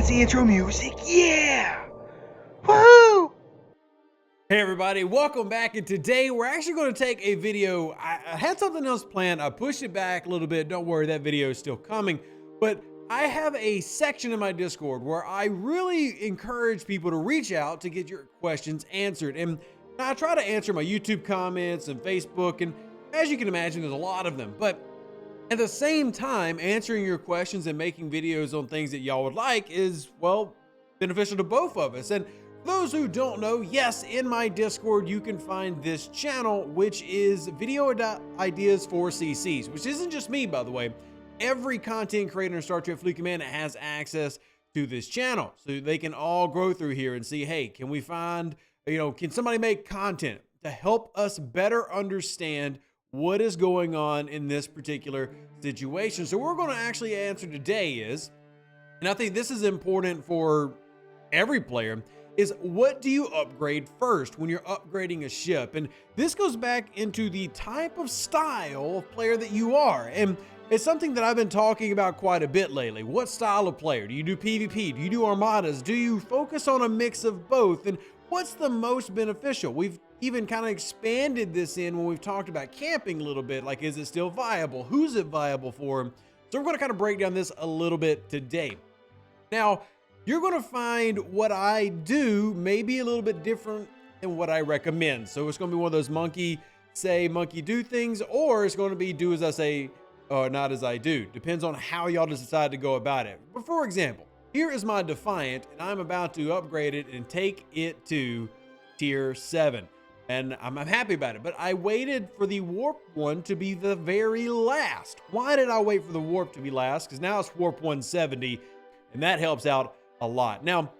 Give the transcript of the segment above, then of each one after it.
fancy intro music. Yeah! Woohoo! Hey everybody, welcome back, and today we're actually going to take a video. I had something else planned. I pushed it back a little bit. Don't worry, that video is still coming. But I have a section in my Discord where I really encourage people to reach out to get your questions answered. And I try to answer my YouTube comments and Facebook, and as you can imagine, there's a lot of them. But at the same time, answering your questions and making videos on things that y'all would like is, well, beneficial to both of us. And those who don't know, yes, in my Discord, you can find this channel, which is Video Ideas for CCs, which isn't just me, by the way. Every content creator in Star Trek Fleet Command has access to this channel, so they can all grow through here and see, hey, can we find, can somebody make content to help us better understand what is going on in this particular situation? So what we're going to actually answer today is, and I think this is important for every player, is what do you upgrade first when you're upgrading a ship? And this goes back into the type of style of player that you are. And it's something that I've been talking about quite a bit lately. What style of player? Do you do PvP? Do you do Armadas? Do you focus on a mix of both? And what's the most beneficial? We've even kind of expanded this in when we've talked about camping a little bit. Like, is it still viable? Who's it viable for? So we're going to kind of break down this a little bit today. Now, you're going to find what I do maybe a little bit different than what I recommend. So it's going to be one of those monkey say, monkey do things, or it's going to be do as I say, or not as I do. Depends on how y'all decide to go about it. But for example, here is my Defiant, and I'm about to upgrade it and take it to tier 7. And I'm happy about it, but I waited for the warp one to be the very last. Why did I wait for the warp to be last? Because now it's warp 170, and that helps out a lot. Now,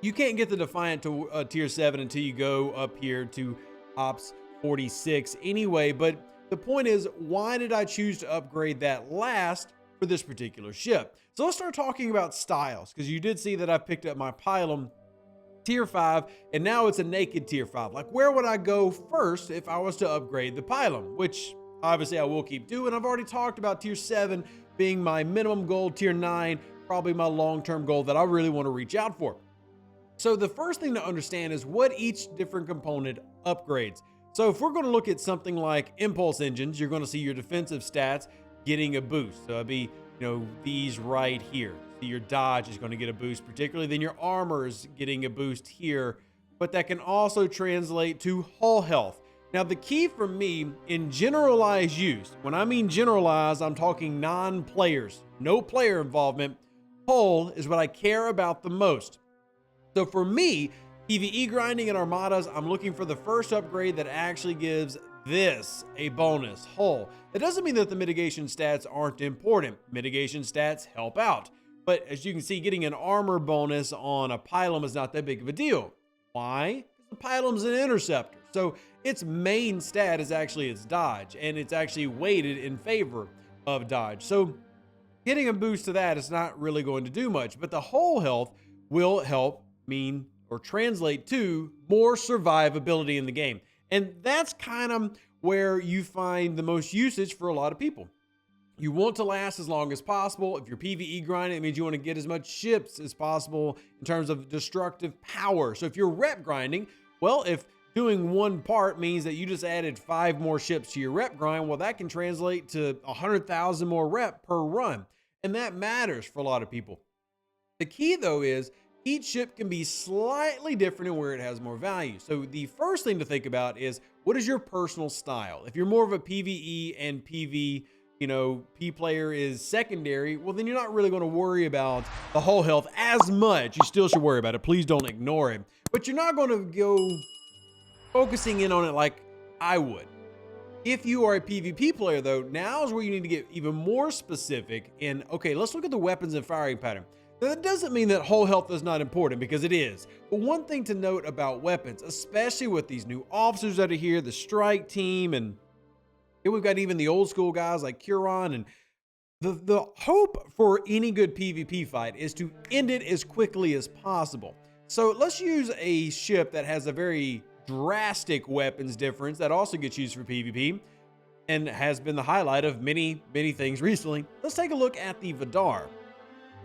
you can't get the Defiant to tier 7 until you go up here to Ops 46 anyway, but the point is, why did I choose to upgrade that last for this particular ship? So let's start talking about styles, because you did see that I picked up my Pylum tier 5, and now it's a naked tier 5. Like, where would I go first if I was to upgrade the Pylum? Which obviously I will keep doing. I've already talked about tier 7 being my minimum goal, tier 9 probably my long-term goal that I really want to reach out for. So the first thing to understand is what each different component upgrades. So if we're going to look at something like impulse engines, you're going to see your defensive stats getting a boost. So it'd be, these right here. So your dodge is going to get a boost particularly. Then your armor is getting a boost here, but that can also translate to hull health. Now, the key for me in generalized use, when I mean generalized, I'm talking non-players, no player involvement. Hull is what I care about the most. So for me, PVE grinding and Armadas, I'm looking for the first upgrade that actually gives this a bonus, hull. That doesn't mean that the mitigation stats aren't important. Mitigation stats help out. But as you can see, getting an armor bonus on a Pylum is not that big of a deal. Why? Because the Pylum's an interceptor. So its main stat is actually its dodge, and it's actually weighted in favor of dodge. So getting a boost to that is not really going to do much, but the hull health will help mean or translate to more survivability in the game. And that's kind of where you find the most usage for a lot of people. You want to last as long as possible. If you're PvE grinding, it means you want to get as much ships as possible in terms of destructive power. So if you're rep grinding, well, if doing one part means that you just added 5 more ships to your rep grind, well, that can translate to 100,000 more rep per run. And that matters for a lot of people. The key, though, is each ship can be slightly different in where it has more value. So the first thing to think about is, what is your personal style? If you're more of a PvE and PV, P player is secondary, well, then you're not really going to worry about the hull health as much. You still should worry about it. Please don't ignore it. But you're not going to go focusing in on it like I would. If you are a PvP player, though, now is where you need to get even more specific in, okay, let's look at the weapons and firing pattern. Now, that doesn't mean that hull health is not important, because it is. But one thing to note about weapons, especially with these new officers that are here, the strike team, and here we've got even the old school guys like Curon, and the hope for any good PvP fight is to end it as quickly as possible. So let's use a ship that has a very drastic weapons difference that also gets used for PvP and has been the highlight of many things recently. Let's take a look at the Vidar.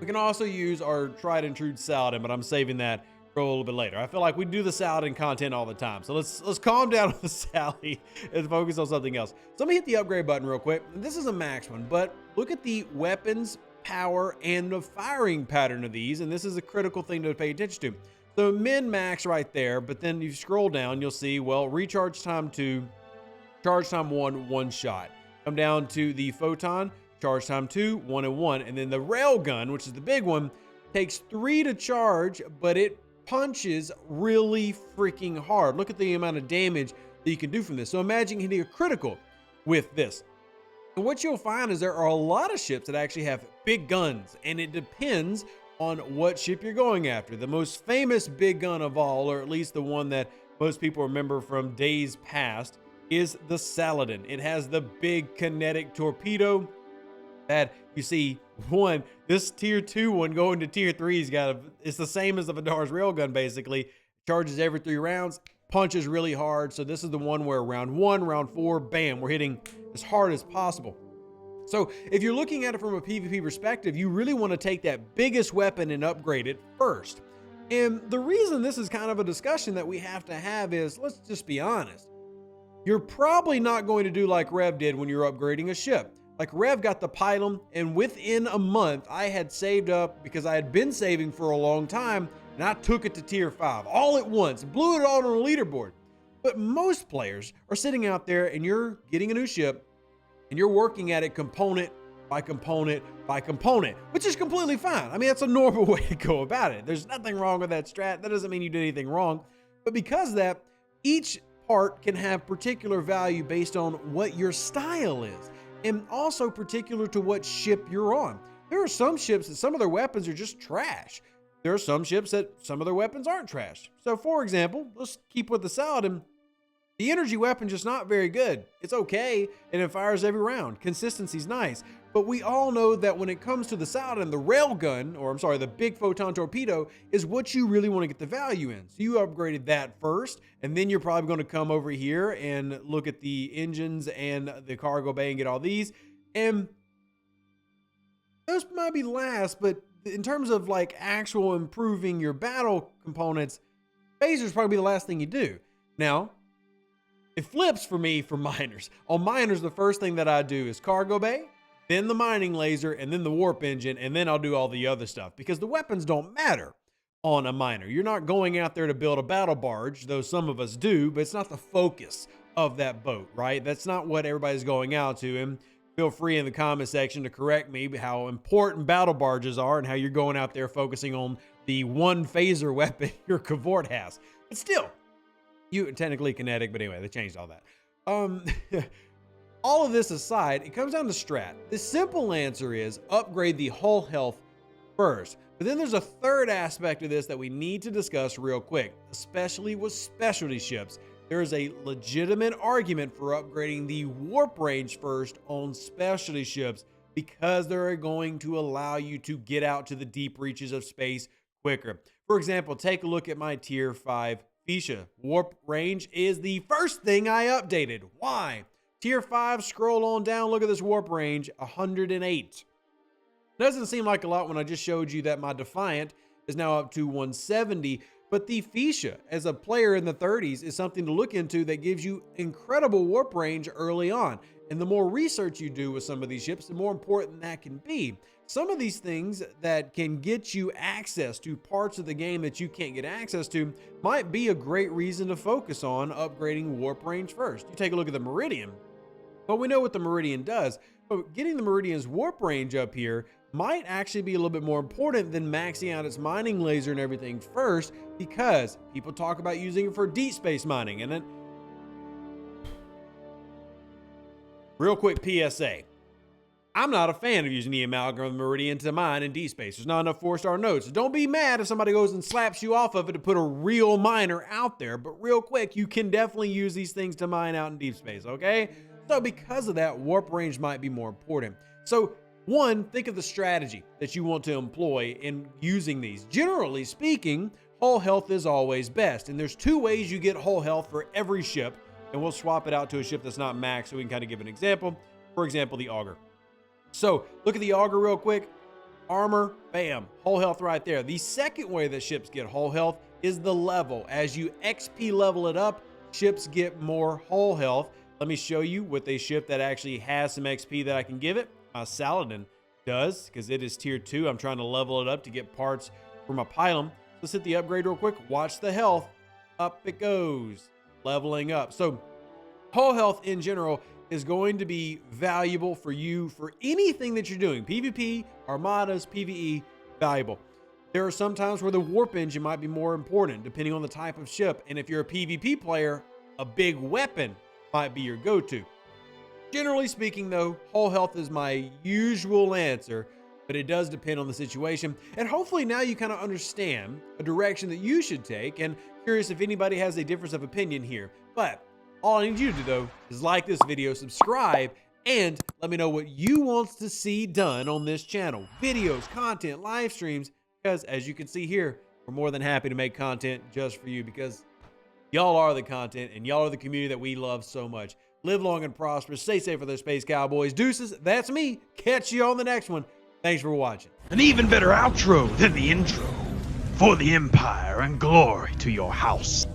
We can also use our tried and true Saladin, but I'm saving that for a little bit later. I feel like we do the Saladin content all the time. So let's calm down on the Sally and focus on something else. So let me hit the upgrade button real quick. This is a max one, but look at the weapons, power, and the firing pattern of these. And this is a critical thing to pay attention to. So min max right there, but then you scroll down, you'll see, well, recharge time 2, charge time 1, 1 shot. Come down to the photon, charge time 2, 1 and 1. And then the railgun, which is the big one, takes 3 to charge, but it punches really freaking hard. Look at the amount of damage that you can do from this. So imagine hitting a critical with this. And what you'll find is there are a lot of ships that actually have big guns, and it depends on what ship you're going after. The most famous big gun of all, or at least the one that most people remember from days past, is the Saladin. It has the big kinetic torpedo that you see. This tier 2 one going to tier 3's it's the same as the Vidar's railgun basically. Charges every 3 rounds, punches really hard. So this is the one where round 1, round 4, bam, we're hitting as hard as possible. So if you're looking at it from a PvP perspective, you really want to take that biggest weapon and upgrade it first. And the reason this is kind of a discussion that we have to have is, let's just be honest. You're probably not going to do like Rev did when you're upgrading a ship. Like Rev got the Pylum, and within a month, I had saved up because I had been saving for a long time, and I took it to tier 5 all at once, blew it all on a leaderboard. But most players are sitting out there and you're getting a new ship and you're working at it component by component by component, which is completely fine. I mean, that's a normal way to go about it. There's nothing wrong with that strat. That doesn't mean you did anything wrong. But because of that, each part can have particular value based on what your style is, and also particular to what ship you're on. There are some ships that some of their weapons are just trash. There are some ships that some of their weapons aren't trash. So for example, let's keep with the Saladin. The energy weapon just not very good. It's okay, and it fires every round. Consistency's nice. But we all know that when it comes to the Saladin, the railgun, or I'm sorry, the big photon torpedo is what you really want to get the value in. So you upgraded that first, and then you're probably going to come over here and look at the engines and the cargo bay and get all these. And those might be last, but in terms of like actual improving your battle components, phasers probably the last thing you do. Now, it flips for me for miners. On miners, the first thing that I do is cargo bay, then the mining laser, and then the warp engine, and then I'll do all the other stuff because the weapons don't matter on a miner. You're not going out there to build a battle barge, though some of us do, but it's not the focus of that boat, right? That's not what everybody's going out to. And feel free in the comment section to correct me how important battle barges are and how you're going out there focusing on the one phaser weapon your Cavort has. But still, you technically kinetic, but anyway, they changed all that. All of this aside, it comes down to strat. The simple answer is upgrade the hull health first. But then there's a third aspect of this that we need to discuss real quick, especially with specialty ships. There is a legitimate argument for upgrading the warp range first on specialty ships because they're going to allow you to get out to the deep reaches of space quicker. For example, take a look at my tier 5 Fuchsia. Warp range is the first thing I updated. Why? Tier 5, scroll on down, look at this warp range, 108. Doesn't seem like a lot when I just showed you that my Defiant is now up to 170, but the Fuchsia as a player in the 30s is something to look into that gives you incredible warp range early on. And the more research you do with some of these ships, the more important that can be. Some of these things that can get you access to parts of the game that you can't get access to might be a great reason to focus on upgrading warp range first. You take a look at the Meridian. Well, we know what the Meridian does, but getting the Meridian's warp range up here might actually be a little bit more important than maxing out its mining laser and everything first, because people talk about using it for deep space mining. And then, real quick PSA. I'm not a fan of using the Amalgam Meridian to mine in deep space. There's not enough 4-star nodes. So don't be mad if somebody goes and slaps you off of it to put a real miner out there. But real quick, you can definitely use these things to mine out in deep space, okay? So because of that, warp range might be more important. So one, think of the strategy that you want to employ in using these. Generally speaking, hull health is always best. And there's 2 ways you get hull health for every ship. And we'll swap it out to a ship that's not max so we can kind of give an example. For example, the Augur. So look at the Augur real quick. armor, bam, whole health right there. The second way that ships get whole health is the level. As you XP level it up, ships get more whole health. Let me show you with a ship that actually has some XP that I can give it. My Saladin does, because it is tier 2. I'm trying to level it up to get parts for my pylon. Let's hit the upgrade real quick. Watch the health. Up it goes, leveling up. So whole health in general is going to be valuable for you for anything that you're doing. PvP, Armadas, PvE, valuable. There are some times where the warp engine might be more important depending on the type of ship. And if you're a PvP player, a big weapon might be your go-to. Generally speaking though, whole health is my usual answer, but it does depend on the situation. And hopefully now you kind of understand a direction that you should take, and curious if anybody has a difference of opinion here. But all I need you to do though is like this video, subscribe, and let me know what you want to see done on this channel. Videos, content, live streams, because as you can see here, we're more than happy to make content just for you, because y'all are the content and y'all are the community that we love so much. Live long and prosper. Stay safe for the Space Cowboys. Deuces, that's me. Catch you on the next one. Thanks for watching. An even better outro than the intro. For the Empire and glory to your house.